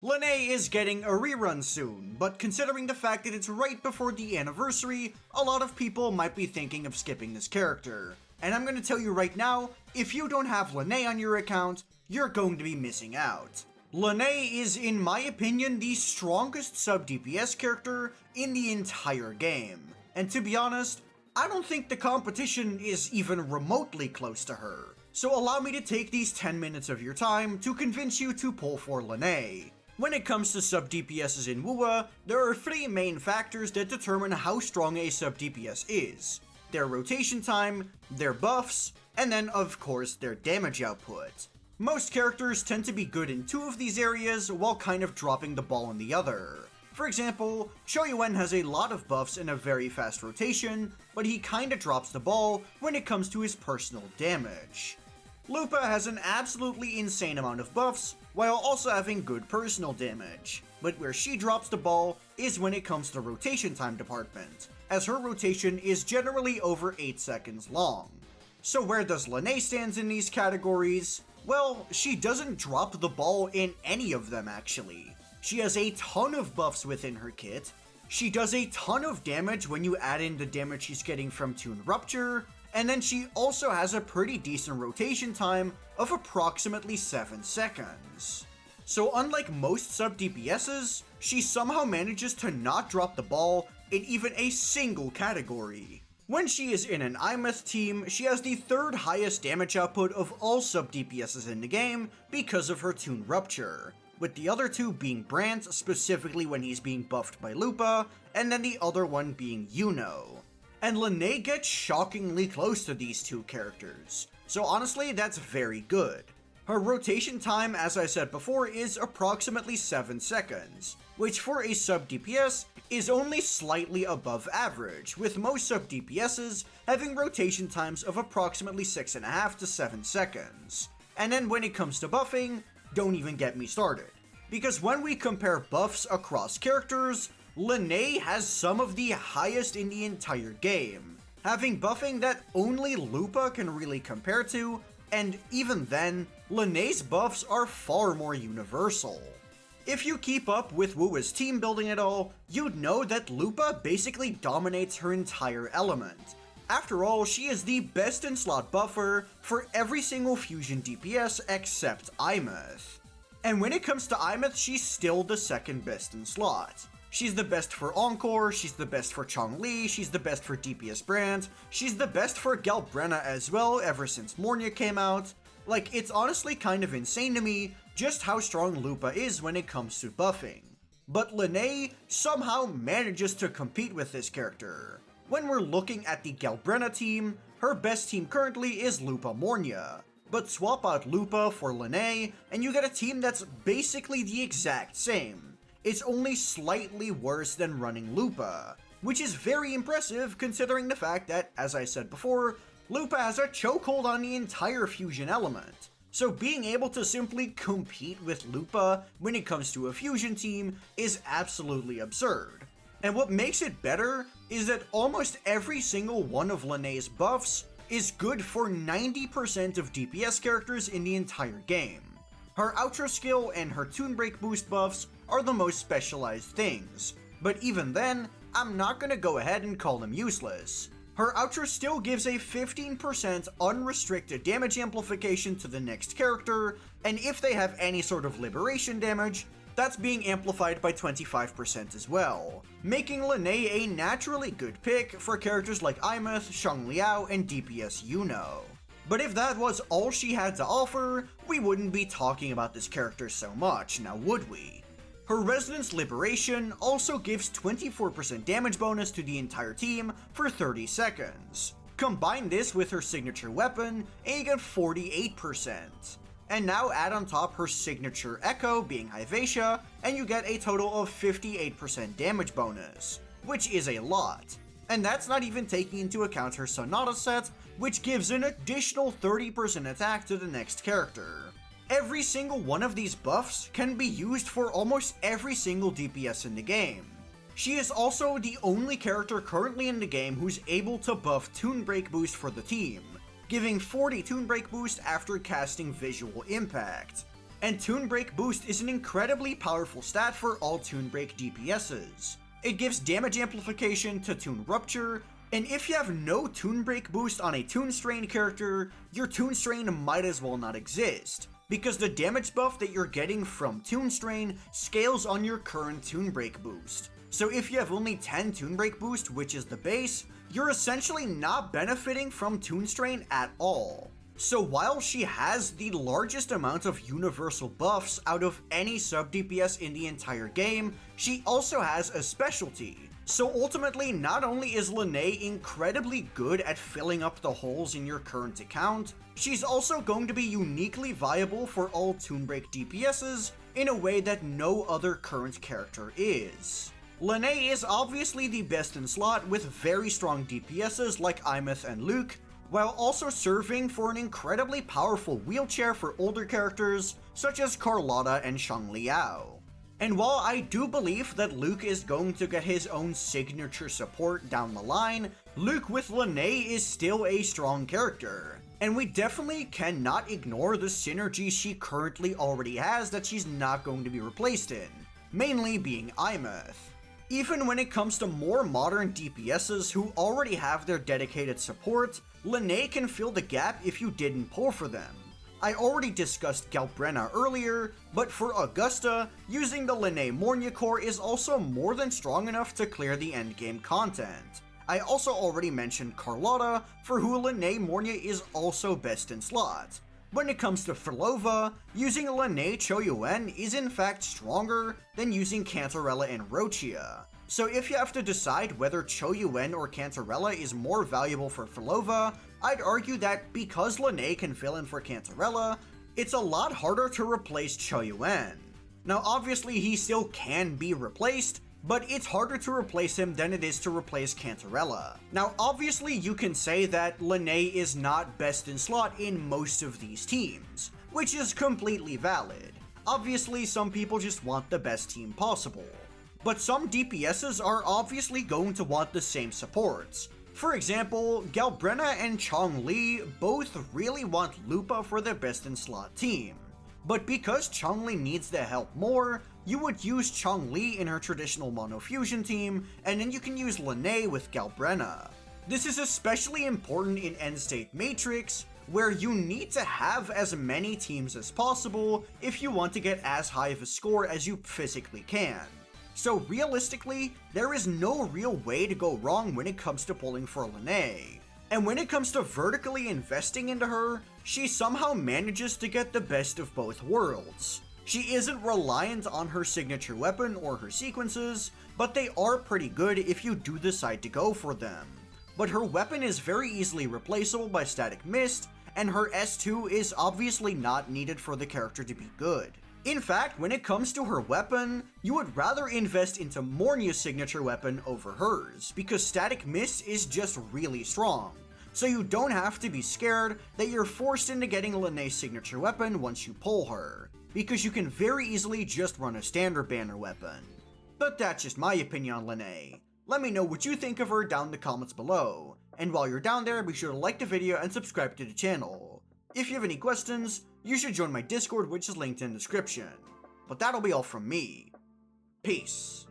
Lynae is getting a rerun soon, but considering the fact that it's right before the anniversary, a lot of people might be thinking of skipping this character. And I'm gonna tell you right now, if you don't have Lynae on your account, you're going to be missing out. Lynae is, in my opinion, the strongest sub-DPS character in the entire game. And to be honest, I don't think the competition is even remotely close to her. So allow me to take these 10 minutes of your time to convince you to pull for Lynae. When it comes to sub-DPSs in WuWa, there are three main factors that determine how strong a sub-DPS is. Their rotation time, their buffs, and then of course their damage output. Most characters tend to be good in two of these areas while kind of dropping the ball in the other. For example, Shoyuen has a lot of buffs and a very fast rotation, but he kinda drops the ball when it comes to his personal damage. Lupa has an absolutely insane amount of buffs, while also having good personal damage, but where she drops the ball is when it comes to the rotation time department, as her rotation is generally over 8 seconds long. So where does Lynae stand in these categories? Well, she doesn't drop the ball in any of them actually. She has a ton of buffs within her kit, she does a ton of damage when you add in the damage she's getting from Toon Rupture, and then she also has a pretty decent rotation time of approximately 7 seconds. So unlike most sub-DPSs, she somehow manages to not drop the ball in even a single category. When she is in an Imeth team, she has the third highest damage output of all sub-DPSs in the game because of her Toon Rupture, with the other two being Brant, specifically when he's being buffed by Lupa, and then the other one being Yuno. And Lynae gets shockingly close to these two characters, so honestly that's very good. Her rotation time, as I said before, is approximately 7 seconds, which for a sub-DPS is only slightly above average, with most sub-DPSs having rotation times of approximately 6.5 to 7 seconds. And then when it comes to buffing, don't even get me started. Because when we compare buffs across characters, Lynae has some of the highest in the entire game, having buffing that only Lupa can really compare to, and even then, Lynae's buffs are far more universal. If you keep up with WuWa's team building at all, you'd know that Lupa basically dominates her entire element. After all, she is the best in slot buffer for every single fusion DPS except Imeth. And when it comes to Imeth, she's still the second best in slot. She's the best for Encore, she's the best for Chongli, she's the best for DPS Brand, she's the best for Galbrenna as well ever since Mornia came out. Like, it's honestly kind of insane to me just how strong Lupa is when it comes to buffing. But Lynae somehow manages to compete with this character. When we're looking at the Galbrenna team, her best team currently is Lupa Mornia. But swap out Lupa for Lynae, and you get a team that's basically the exact same. It's only slightly worse than running Lupa, which is very impressive considering the fact that, as I said before, Lupa has a chokehold on the entire fusion element. So being able to simply compete with Lupa when it comes to a fusion team is absolutely absurd. And what makes it better is that almost every single one of Lynae's buffs is good for 90% of DPS characters in the entire game. Her outro skill and her Toon Break boost buffs are the most specialized things, but even then, I'm not gonna go ahead and call them useless. Her outro still gives a 15% unrestricted damage amplification to the next character, and if they have any sort of liberation damage, that's being amplified by 25% as well, making Lynae a naturally good pick for characters like Imeth, Xiangliao, and DPS Yuno. But if that was all she had to offer, we wouldn't be talking about this character so much, now would we? Her Resonance Liberation also gives 24% damage bonus to the entire team for 30 seconds. Combine this with her signature weapon, and you get 48%. And now add on top her signature Echo being Hyvatia, and you get a total of 58% damage bonus, which is a lot. And that's not even taking into account her Sonata set, which gives an additional 30% attack to the next character. Every single one of these buffs can be used for almost every single DPS in the game. She is also the only character currently in the game who's able to buff Toon Break boost for the team, giving 40 Toon Break boost after casting Visual Impact. And Toon Break Boost is an incredibly powerful stat for all Toon Break DPSs. It gives damage amplification to Toon Rupture, and if you have no Toon Break Boost on a Toon Strain character, your Toon Strain might as well not exist, because the damage buff that you're getting from Toon Strain scales on your current Toon Break Boost. So if you have only 10 Toon Break Boost, which is the base, you're essentially not benefiting from Toon Strain at all. So while she has the largest amount of universal buffs out of any sub-DPS in the entire game, she also has a specialty. So ultimately, not only is Lynae incredibly good at filling up the holes in your current account, she's also going to be uniquely viable for all Toon Break DPSs in a way that no other current character is. Lynae is obviously the best in slot with very strong DPSs like Imeth and Luke, while also serving for an incredibly powerful wheelchair for older characters such as Carlotta and Xiangliao. And while I do believe that Luke is going to get his own signature support down the line, Luke with Lynae is still a strong character. And we definitely cannot ignore the synergy she currently already has that she's not going to be replaced in, mainly being Imeth. Even when it comes to more modern DPSs who already have their dedicated support, Lynae can fill the gap if you didn't pull for them. I already discussed Galbrenna earlier, but for Augusta, using the Lynae Mornia core is also more than strong enough to clear the endgame content. I also already mentioned Carlotta, for who Lynae Mornia is also best in slot. When it comes to Filova, using Lynae Choyuan is in fact stronger than using Cantarella and Rochia. So if you have to decide whether Choyuan or Cantarella is more valuable for Filova, I'd argue that because Lynae can fill in for Cantarella, it's a lot harder to replace Choyuan. Now obviously he still can be replaced, but it's harder to replace him than it is to replace Cantarella. Now obviously you can say that Lynae is not best in slot in most of these teams, which is completely valid. Obviously some people just want the best team possible. But some DPSs are obviously going to want the same supports. For example, Galbrenna and Chong-Li both really want Lupa for their best in slot team. But because Chong-Li needs the help more, you would use Chong-Li in her traditional mono fusion team, and then you can use Lynae with Galbrenna. This is especially important in End State Matrix, where you need to have as many teams as possible if you want to get as high of a score as you physically can. So realistically, there is no real way to go wrong when it comes to pulling for Lynae. And when it comes to vertically investing into her, she somehow manages to get the best of both worlds. She isn't reliant on her signature weapon or her sequences, but they are pretty good if you do decide to go for them. But her weapon is very easily replaceable by Static Mist, and her S2 is obviously not needed for the character to be good. In fact, when it comes to her weapon, you would rather invest into Mornia's signature weapon over hers, because Static Mist is just really strong. So you don't have to be scared that you're forced into getting Lynae's signature weapon once you pull her, because you can very easily just run a standard banner weapon. But that's just my opinion on Lynae. Let me know what you think of her down in the comments below, and while you're down there, be sure to like the video and subscribe to the channel. If you have any questions, you should join my Discord, which is linked in the description. But that'll be all from me. Peace.